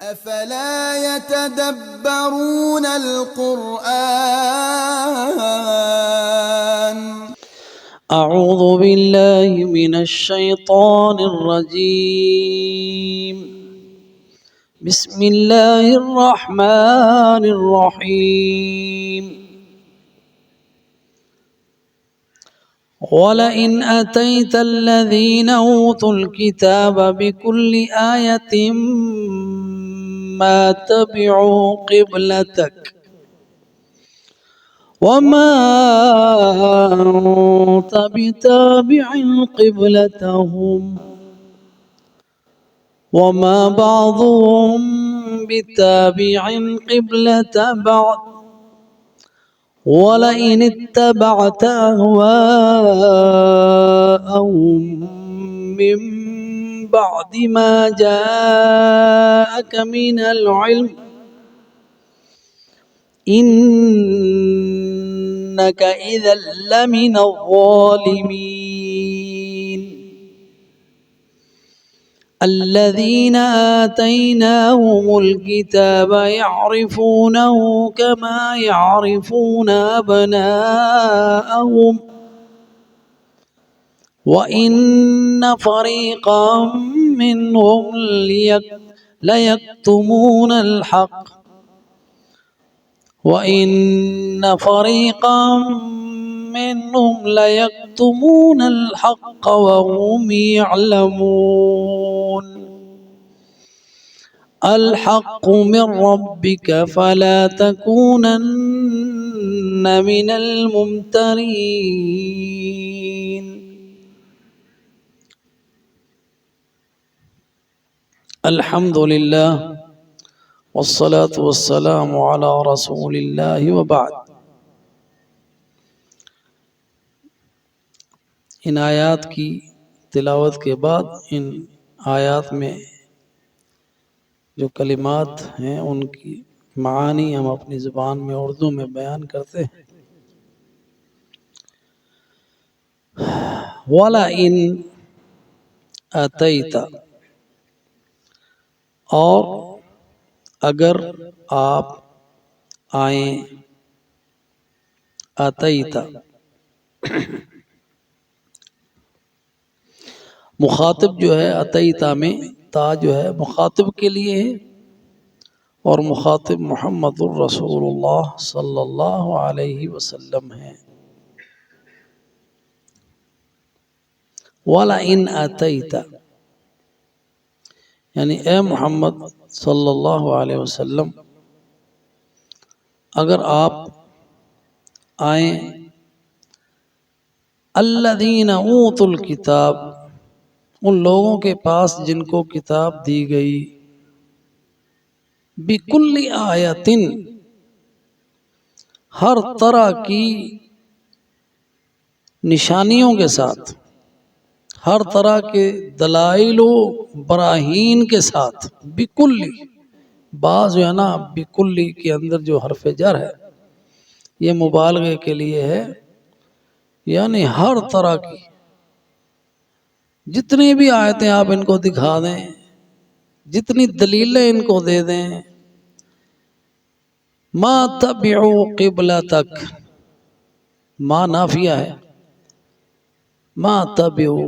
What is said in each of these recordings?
أفلا يتدبرون القرآن أعوذ بالله من الشيطان الرجيم بسم الله الرحمن الرحيم ولئن أتيت الذين أوتوا الكتاب بكل آية ما تبعوا قبلتك وما أنت بتابع قبلتهم وما بعضهم بتابع قبلة بعض ولئن اتبعت أهواءهم من بعد ما جاءك من العلم إنك إذا لمن الظالمين الذين آتيناهم الكتاب يعرفونه كما يعرفون أبناءهم وإن فريقا منهم ليكتمون الحق وإن فريقا منهم ليكتمون الحق وهم يعلمون الحق من ربك فلا تكونن من الممترين الحمد لله والصلاة والسلام على رسول الله وبعد ان آیات کی تلاوت کے بعد ان آیات میں جو کلمات ہیں ان کی معانی ہم اپنی زبان میں اردو میں بیان کرتے ہیں۔ وَلَئِنْ أَتَيْتَ، اور اگر آپ آئیں، أَتَيْتَ مخاطب جو ہے أَتَيْتَ میں تا جو ہے مخاطب کے لیے ہے، اور مخاطب محمد الرسول اللہ صلی اللہ علیہ وسلم ہے۔ وَلَئِنْ أَتَيْتَ یعنی اے محمد صلی اللہ علیہ وسلم اگر آپ آئیں، الذین اوتوا الکتاب ان لوگوں کے پاس جن کو کتاب دی گئی، بکل آیۃ ہر طرح کی نشانیوں کے ساتھ، ہر طرح کے دلائل و براہین کے ساتھ، بکلی بعض جو ہے نا بکلی کے اندر جو حرف جر ہے یہ مبالغے کے لیے ہے، یعنی ہر طرح کی جتنی بھی آیتیں آپ ان کو دکھا دیں، جتنی دلیلیں ان کو دے دیں، ما تبعوا قبلتک، ما نافیہ ہے، ما تبعوا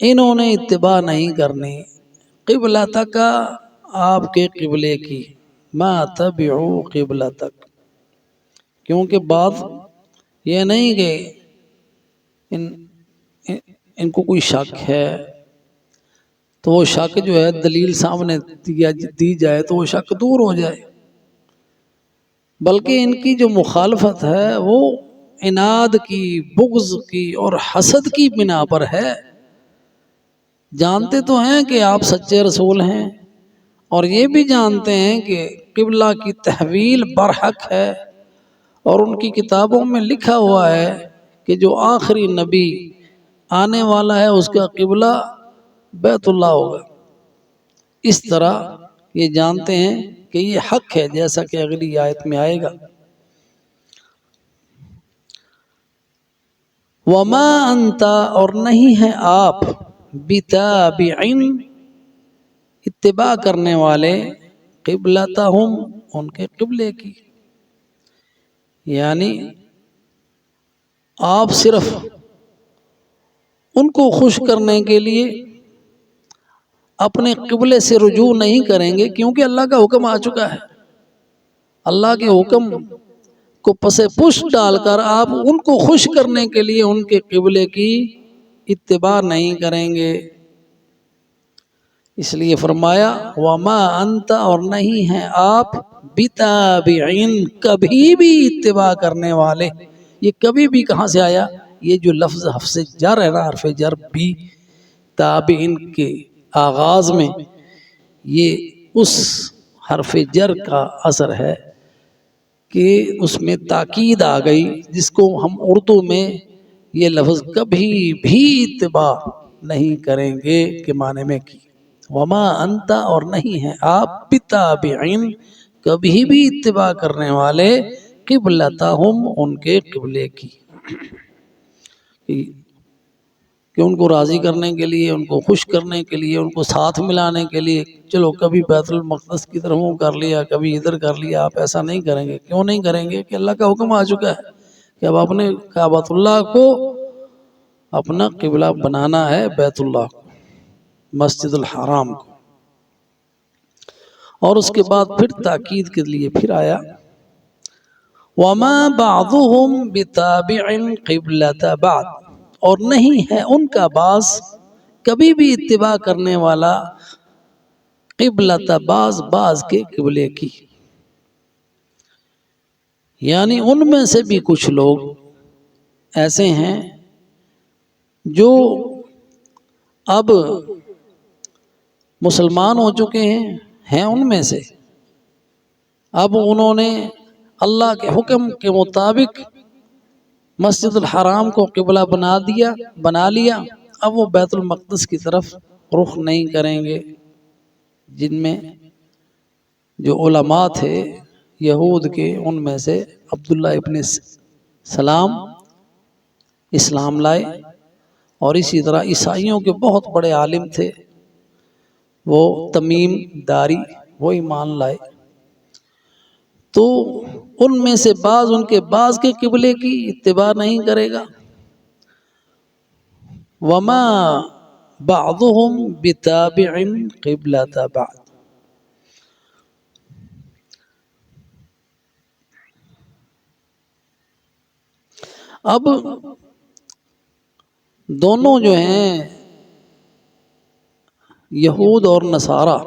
انہوں نے اتباع نہیں کرنی، قبلتک آپ کے قبلے کی، ما تبعوا قبلتک، کیونکہ بات یہ نہیں کہ ان کو کوئی شک ہے تو وہ شک جو ہے دلیل سامنے دی جائے تو وہ شک دور ہو جائے، بلکہ ان کی جو مخالفت ہے وہ عناد کی، بغض کی اور حسد کی بنا پر ہے۔ جانتے تو ہیں کہ آپ سچے رسول ہیں، اور یہ بھی جانتے ہیں کہ قبلہ کی تحویل برحق ہے، اور ان کی کتابوں میں لکھا ہوا ہے کہ جو آخری نبی آنے والا ہے اس کا قبلہ بیت اللہ ہوگا۔ اس طرح یہ جانتے ہیں کہ یہ حق ہے، جیسا کہ اگلی آیت میں آئے گا۔ وَمَا أَنْتَ اور نہیں ہے آپ، بِتَابِعٍ اتباع کرنے والے قبلتہم ان کے قبلے کی، یعنی آپ صرف ان کو خوش کرنے کے لیے اپنے قبلے سے رجوع نہیں کریں گے، کیونکہ اللہ کا حکم آ چکا ہے۔ اللہ کے حکم کو پس پش ڈال کر آپ ان کو خوش کرنے کے لیے ان کے قبلے کی اتباع نہیں کریں گے۔ اس لیے فرمایا وما انت، اور نہیں ہیں آپ، بتابعین، کبھی بھی اتباع کرنے والے۔ یہ کبھی بھی کہاں سے آیا؟ یہ جو لفظ حرف جر ہے نا، حرف جر بھی تابعین کے آغاز میں، یہ اس حرف جر کا اثر ہے کہ اس میں تاکید آ گئی، جس کو ہم اردو میں یہ لفظ کبھی بھی اتباع نہیں کریں گے کے معنی میں کی۔ وما انت، اور نہیں ہیں آپ، بتابعین، کبھی بھی اتباع کرنے والے، قبلتہم، ان کے قبلے کی، کہ ان کو راضی کرنے کے لیے، ان کو خوش کرنے کے لیے، ان کو ساتھ ملانے کے لیے چلو کبھی بیت المقدس کی طرف منہ کر لیا، کبھی ادھر کر لیا۔ آپ ایسا نہیں کریں گے۔ کیوں نہیں کریں گے؟ کہ اللہ کا حکم آ چکا ہے کہ اب اپنے کعبۃ اللہ کو اپنا قبلہ بنانا ہے، بیت اللہ کو، مسجد الحرام کو۔ اور اس کے بعد پھر تاکید کے لیے پھر آیا وَمَا بَعْضُهُمْ بِتَابِعٍ قِبْلَةَ بَعْضٍ، اور نہیں ہے ان کا بعض کبھی بھی اتباع کرنے والا قبلۃ بعض، بعض کے قبلے کی، یعنی ان میں سے بھی کچھ لوگ ایسے ہیں جو اب مسلمان ہو چکے ہیں ان میں سے، اب انہوں نے اللہ کے حکم کے مطابق مسجد الحرام کو قبلہ بنا لیا، اب وہ بیت المقدس کی طرف رخ نہیں کریں گے۔ جن میں جو علماء تھے یہود کے، ان میں سے عبداللہ ابن سلام اسلام لائے، اور اسی طرح عیسائیوں کے بہت بڑے عالم تھے وہ تمیم داری، وہ ایمان لائے۔ تو ان میں سے بعض ان کے بعض کے قبلے کی اتباع نہیں کرے گا۔ وما بعضهم بتابع قبلة بعض، اب دونوں جو ہیں یہود اور نصارہ،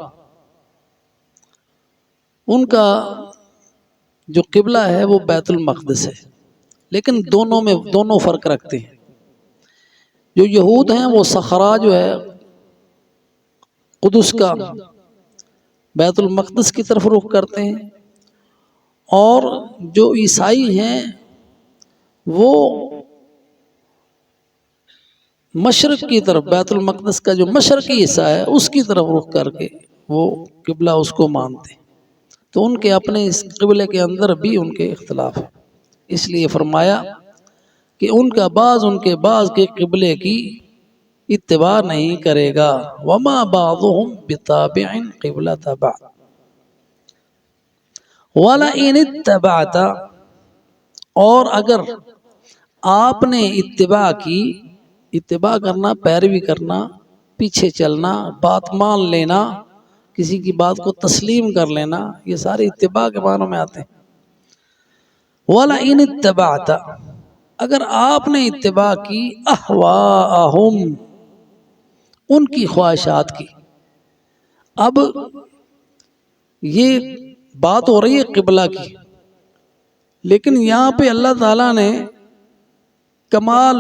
ان کا جو قبلہ ہے وہ بیت المقدس ہے، لیکن دونوں فرق رکھتے ہیں۔ جو یہود ہیں وہ صخرہ جو ہے قدس کا، بیت المقدس کی طرف رخ کرتے ہیں، اور جو عیسائی ہیں وہ مشرق کی طرف، بیت المقدس کا جو مشرقی حصہ ہے اس کی طرف رخ کر کے وہ قبلہ اس کو مانتے ہیں۔ تو ان کے اپنے اس قبلے کے اندر بھی ان کے اختلاف ہے، اس لیے فرمایا کہ ان کا بعض ان کے بعض کے قبلے کی اتباع نہیں کرے گا۔ وما بعضهم بتابع قبلة بعض ولئن اتبعت، اور اگر آپ نے اتباع کی، اتباع کرنا پیروی کرنا، پیچھے چلنا، بات مان لینا، کسی کی بات کو تسلیم کر لینا، یہ سارے اتباع کے معنوں میں آتے ہیں۔ وَلَئِنِ اتَّبَعْتَ، اگر آپ نے اتباع کی، احواءہم، ان کی خواہشات کی۔ اب یہ بات ہو رہی ہے قبلہ کی، لیکن یہاں پہ اللہ تعالیٰ نے کمال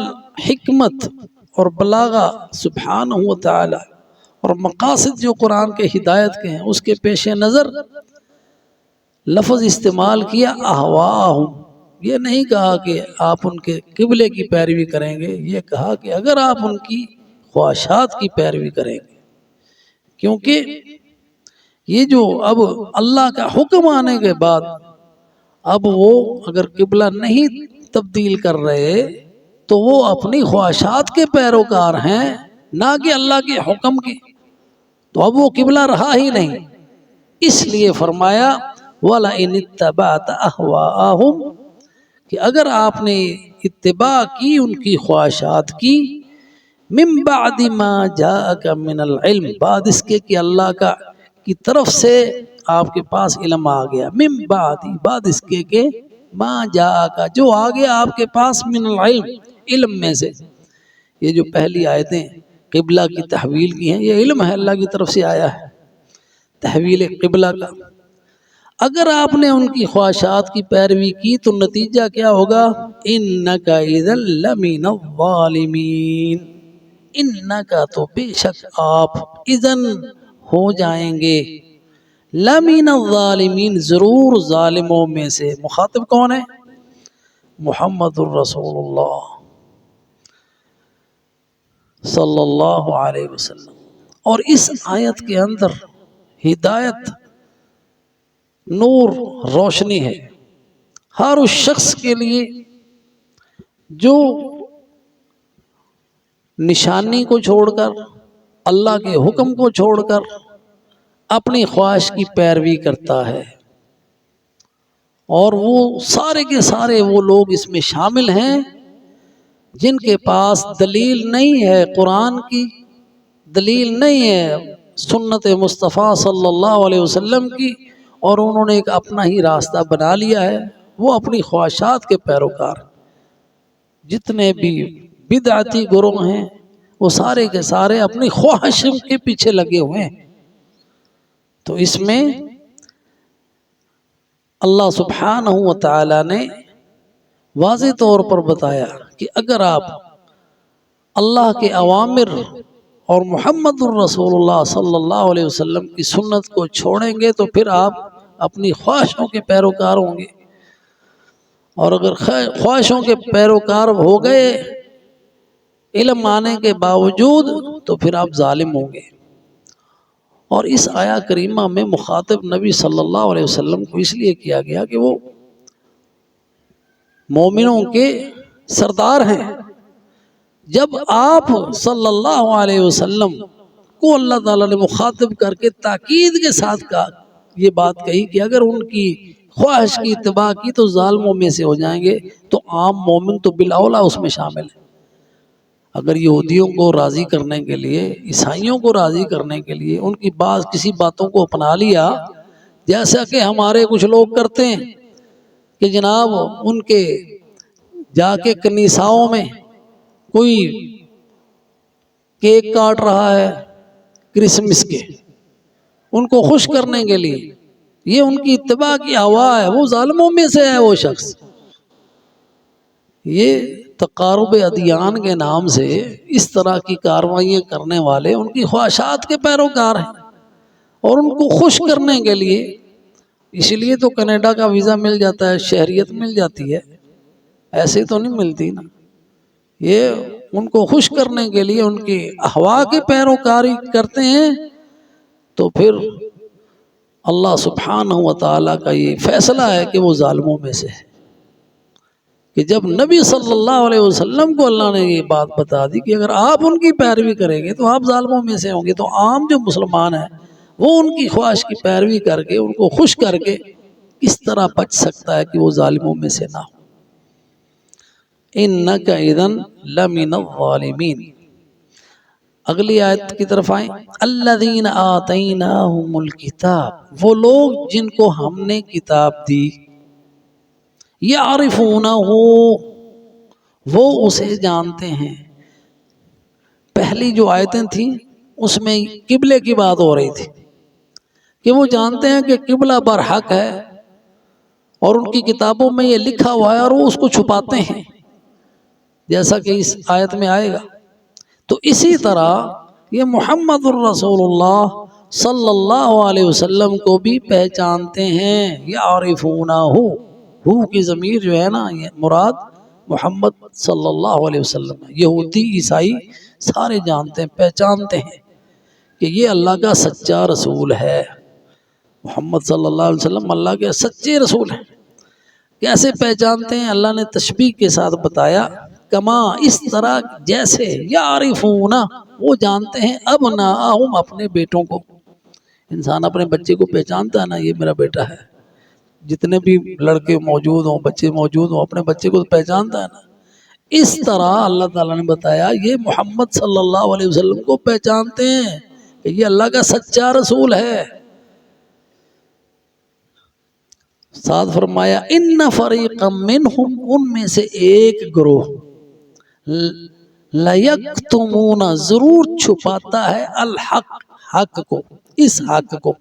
حکمت اور بلاغہ سبحانہ و تعالی اور مقاصد جو قرآن کے ہدایت کے ہیں اس کے پیش نظر لفظ استعمال کیا احواءہم۔ یہ نہیں کہا کہ آپ ان کے قبلے کی پیروی کریں گے، یہ کہا کہ اگر آپ ان کی خواہشات کی پیروی کریں گے، کیونکہ یہ جو اب اللہ کا حکم آنے کے بعد اب وہ اگر قبلہ نہیں تبدیل کر رہے تو وہ اپنی خواہشات کے پیروکار ہیں، نہ کہ اللہ کے حکم کے۔ تو اب وہ قبلہ رہا ہی نہیں، اس لیے فرمایا وَلَئِنِ اتَّبَعْتَ أَهْوَاءَهُمْ کہ اگر آپ نے اتباع کی ان کی خواہشات کی، من بعد ما جاءک من العلم بعد اس کے کہ اللہ کی طرف سے آپ کے پاس علم آ گیا، من بعد اس کے کہ ما جاءک جو آ گیا آپ کے پاس من العلم علم میں سے۔ یہ جو پہلی آیتیں قبلہ کی تحویل کی ہیں یہ علم ہے، اللہ کی طرف سے آیا ہے تحویل قبلہ کا۔ اگر آپ نے ان کی خواہشات کی پیروی کی تو نتیجہ کیا ہوگا؟ انک اذا لمن الظالمین، انک تو بے شک آپ اذن ہو جائیں گے، لمن الظالمین ضرور ظالموں میں سے۔ مخاطب کون ہے؟ محمد الرسول اللہ صلی اللہ علیہ وسلم۔ اور اس آیت کے اندر ہدایت، نور، روشنی ہے ہر اس شخص کے لیے جو نشانی کو چھوڑ کر، اللہ کے حکم کو چھوڑ کر اپنی خواہش کی پیروی کرتا ہے، اور وہ سارے کے سارے وہ لوگ اس میں شامل ہیں جن کے پاس دلیل نہیں ہے قرآن کی، دلیل نہیں ہے سنت مصطفیٰ صلی اللہ علیہ وسلم کی، اور انہوں نے ایک اپنا ہی راستہ بنا لیا ہے، وہ اپنی خواہشات کے پیروکار۔ جتنے بھی بدعتی گروہ ہیں وہ سارے کے سارے اپنی خواہش کے پیچھے لگے ہوئے ہیں۔ تو اس میں اللہ سبحانہ و تعالی نے واضح طور پر بتایا کہ اگر آپ اللہ کے اوامر اور محمد الرسول اللہ صلی اللہ علیہ وسلم کی سنت کو چھوڑیں گے تو پھر آپ اپنی خواہشوں کے پیروکار ہوں گے، اور اگر خواہشوں کے پیروکار ہو گئے علم آنے کے باوجود تو پھر آپ ظالم ہوں گے۔ اور اس آیا کریمہ میں مخاطب نبی صلی اللہ علیہ وسلم کو اس لیے کیا گیا کہ وہ مومنوں کے سردار ہیں۔ جب آپ صلی اللہ علیہ وسلم کو اللہ تعالیٰ نے مخاطب کر کے تاکید کے ساتھ یہ بات کہی کہ اگر ان کی خواہش کی اتباع کی تو ظالموں میں سے ہو جائیں گے، تو عام مومن تو بالاولیٰ اس میں شامل ہے۔ اگر یہودیوں کو راضی کرنے کے لیے، عیسائیوں کو راضی کرنے کے لیے ان کی کسی باتوں کو اپنا لیا، جیسا کہ ہمارے کچھ لوگ کرتے ہیں کہ جناب ان کے جا کے کنیساؤں میں کوئی کیک کاٹ رہا ہے کرسمس کے، ان کو خوش کرنے کے لیے، یہ ان کی اتباع کی ہوا ہے، وہ ظالموں میں سے ہے وہ شخص۔ یہ تقارب ادیان کے نام سے اس طرح کی کارروائیاں کرنے والے ان کی خواہشات کے پیروکار ہیں، اور ان کو خوش کرنے کے لیے اس لیے تو کینیڈا کا ویزا مل جاتا ہے، شہریت مل جاتی ہے، ایسے تو نہیں ملتی نا۔ یہ ان کو خوش کرنے کے لیے ان کی احوا کے پیروکاری کرتے ہیں، تو پھر اللہ سبحانہ و تعالیٰ کا یہ فیصلہ ہے کہ وہ ظالموں میں سے ہے، کہ جب نبی صلی اللہ علیہ وسلم کو اللہ نے یہ بات بتا دی کہ اگر آپ ان کی پیروی کریں گے تو آپ ظالموں میں سے ہوں گے، تو عام جو مسلمان ہیں وہ ان کی خواہش کی پیروی کر کے ان کو خوش کر کے کس طرح بچ سکتا ہے کہ وہ ظالموں میں سے نہ ہو۔ انک اذن لمن الظالمین۔ اگلی آیت کی طرف آئیں، الذین آتیناہم الکتاب، وہ لوگ جن کو ہم نے کتاب دی، یعرفونہ، وہ اسے جانتے ہیں۔ پہلی جو آیتیں تھیں اس میں قبلے کی بات ہو رہی تھی کہ وہ جانتے ہیں کہ قبلہ برحق ہے، اور ان کی کتابوں میں یہ لکھا ہوا ہے، اور وہ اس کو چھپاتے ہیں، جیسا کہ اس آیت میں آئے گا۔ تو اسی طرح یہ محمد الرسول اللہ صلی اللہ علیہ وسلم کو بھی پہچانتے ہیں، یعرفونہ، ہو کی ضمیر جو ہے نا یہ مراد محمد صلی اللہ علیہ وسلم ہے۔ یہودی عیسائی سارے جانتے ہیں، پہچانتے ہیں کہ یہ اللہ کا سچا رسول ہے، محمد صلی اللہ علیہ وسلم اللہ کے سچے رسول ہیں۔ کیسے پہچانتے ہیں؟ اللہ نے تشبیہ کے ساتھ بتایا کما اس طرح جیسے یعرفون وہ جانتے ہیں ابناءہم اپنے بیٹوں کو. انسان اپنے بچے کو پہچانتا ہے نا، یہ میرا بیٹا ہے. جتنے بھی لڑکے موجود ہوں، بچے موجود ہوں، اپنے بچے کو پہچانتا ہے نا. اس طرح اللہ تعالیٰ نے بتایا یہ محمد صلی اللہ علیہ وسلم کو پہچانتے ہیں کہ یہ اللہ کا سچا رسول ہے. ساتھ فرمایا ان فریقا منہم ان میں سے ایک گروہ لیکتمون ضرور چھپاتا ہے الحق حق کو، اس حق کو.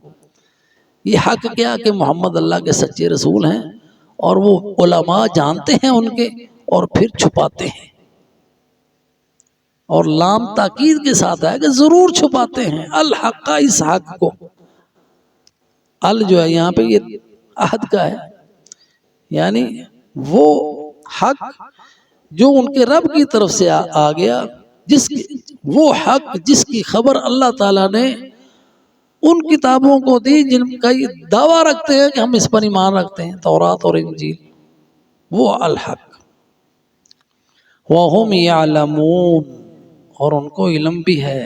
یہ حق کیا کہ محمد اللہ کے سچے رسول ہیں اور وہ علماء جانتے ہیں ان کے اور پھر چھپاتے ہیں. اور لام تاکید کے ساتھ ہے کہ ضرور چھپاتے ہیں الحق اس حق کو. ال جو ہے یہاں پہ یہ عہد کا ہے، یعنی وہ حق جو ان کے رب کی طرف سے آ گیا، وہ حق جس کی خبر اللہ تعالیٰ نے ان کتابوں کو دی جن کا یہ دعویٰ رکھتے ہیں کہ ہم اس پر ایمان رکھتے ہیں، تورات اور انجیل. وہ الحق. وَهُمْ يَعْلَمُونَ اور ان کو علم بھی ہے.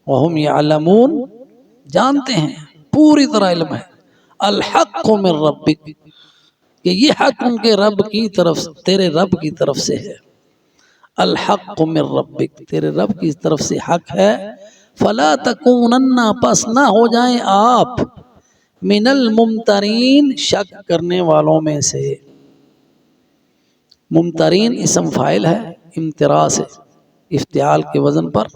وَهُمْ يَعْلَمُونَ جانتے ہیں، پوری طرح علم ہے. الحق من ربک کہ یہ حق ان کے رب کی طرف، تیرے رب کی طرف سے ہے. الحق من ربک تیرے رب کی طرف سے حق ہے. فلا تکونن پس نہ ہو جائیں آپ من الممترین شک کرنے والوں میں سے. ممترین اسم فاعل ہے امتراء سے، افتعال کے وزن پر،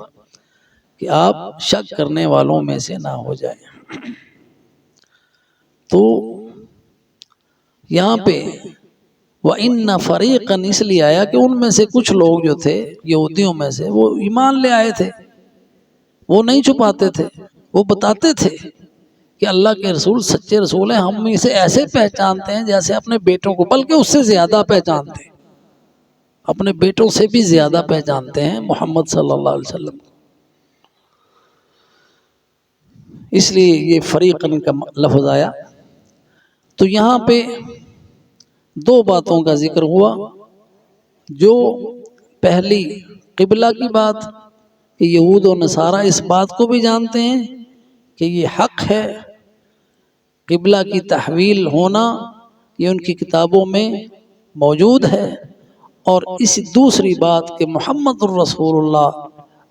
کہ آپ شک کرنے والوں میں سے نہ ہو جائیں. تو یہاں پہ وَإِنَّ فَرِيقًا اس لیے آیا کہ ان میں سے کچھ لوگ جو تھے یہودیوں میں سے وہ ایمان لے آئے تھے. وہ نہیں چھپاتے تھے، وہ بتاتے تھے کہ اللہ کے رسول سچے رسول ہیں، ہم اسے ایسے پہچانتے ہیں جیسے اپنے بیٹوں کو، بلکہ اس سے زیادہ پہچانتے ہیں، اپنے بیٹوں سے بھی زیادہ پہچانتے ہیں محمد صلی اللہ علیہ وسلم کو. اس لیے یہ فریقاً کا لفظ آیا. تو یہاں پہ دو باتوں کا ذکر ہوا. جو پہلی قبلہ کی بات کہ یہود و نصارہ اس بات کو بھی جانتے ہیں کہ یہ حق ہے، قبلہ کی تحویل ہونا یہ ان کی کتابوں میں موجود ہے. اور اس دوسری بات کہ محمد الرسول اللہ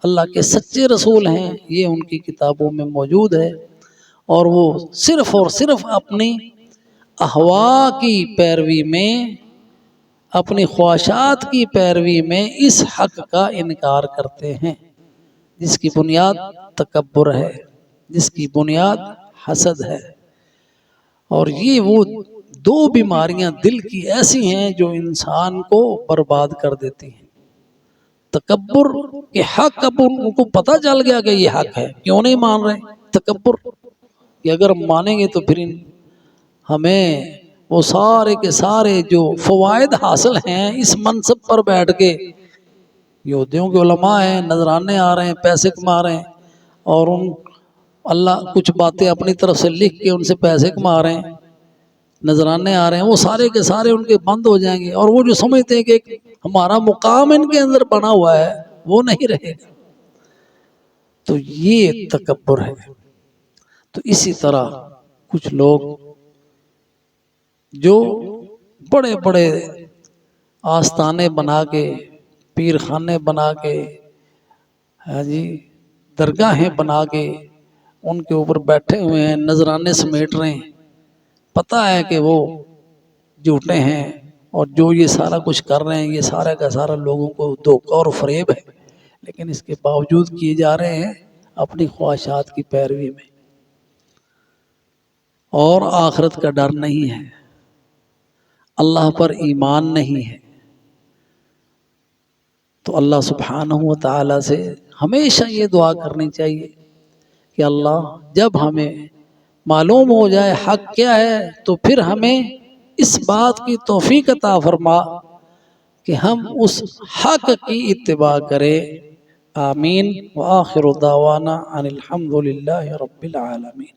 اللہ کے سچے رسول ہیں یہ ان کی کتابوں میں موجود ہے. اور وہ صرف اور صرف اپنی احوا کی پیروی میں، اپنی خواہشات کی پیروی میں اس حق کا انکار کرتے ہیں جس کی بنیاد تکبر ہے، جس کی بنیاد حسد ہے. اور یہ وہ دو بیماریاں دل کی ایسی ہیں جو انسان کو برباد کر دیتی ہیں. تکبر کہ حق اب ان کو پتہ چل گیا کہ یہ حق ہے، کیوں نہیں مان رہے؟ تکبر کہ اگر مانیں گے تو پھر ہمیں وہ سارے کے سارے جو فوائد حاصل ہیں اس منصب پر بیٹھ کے، یہودیوں کے علماء ہیں، نذرانے آ رہے ہیں، پیسے کما رہے ہیں، اور اللہ کچھ باتیں اپنی طرف سے لکھ کے ان سے پیسے کما رہے ہیں، نذرانے آ رہے ہیں، وہ سارے کے سارے ان کے بند ہو جائیں گے. اور وہ جو سمجھتے ہیں کہ ہمارا مقام ان کے اندر بنا ہوا ہے وہ نہیں رہے گا. تو یہ تکبر ہے. تو اسی طرح کچھ لوگ جو بڑے بڑے آستانے بنا کے، پیر خانے بنا کے، درگاہیں بنا کے ان کے اوپر بیٹھے ہوئے ہیں، نذرانے سمیٹ رہے ہیں، پتہ ہے کہ وہ جھوٹے ہیں اور جو یہ سارا کچھ کر رہے ہیں یہ سارا کا سارا لوگوں کو دھوکہ اور فریب ہے، لیکن اس کے باوجود کیے جا رہے ہیں اپنی خواہشات کی پیروی میں. اور آخرت کا ڈر نہیں ہے، اللہ پر ایمان نہیں ہے. تو اللہ سبحانہ و تعالیٰ سے ہمیشہ یہ دعا کرنی چاہیے کہ اللہ جب ہمیں معلوم ہو جائے حق کیا ہے تو پھر ہمیں اس بات کی توفیق عطا فرما کہ ہم اس حق کی اتباع کریں. آمین. وآخر دعوانا ان الحمد للہ رب العالمین.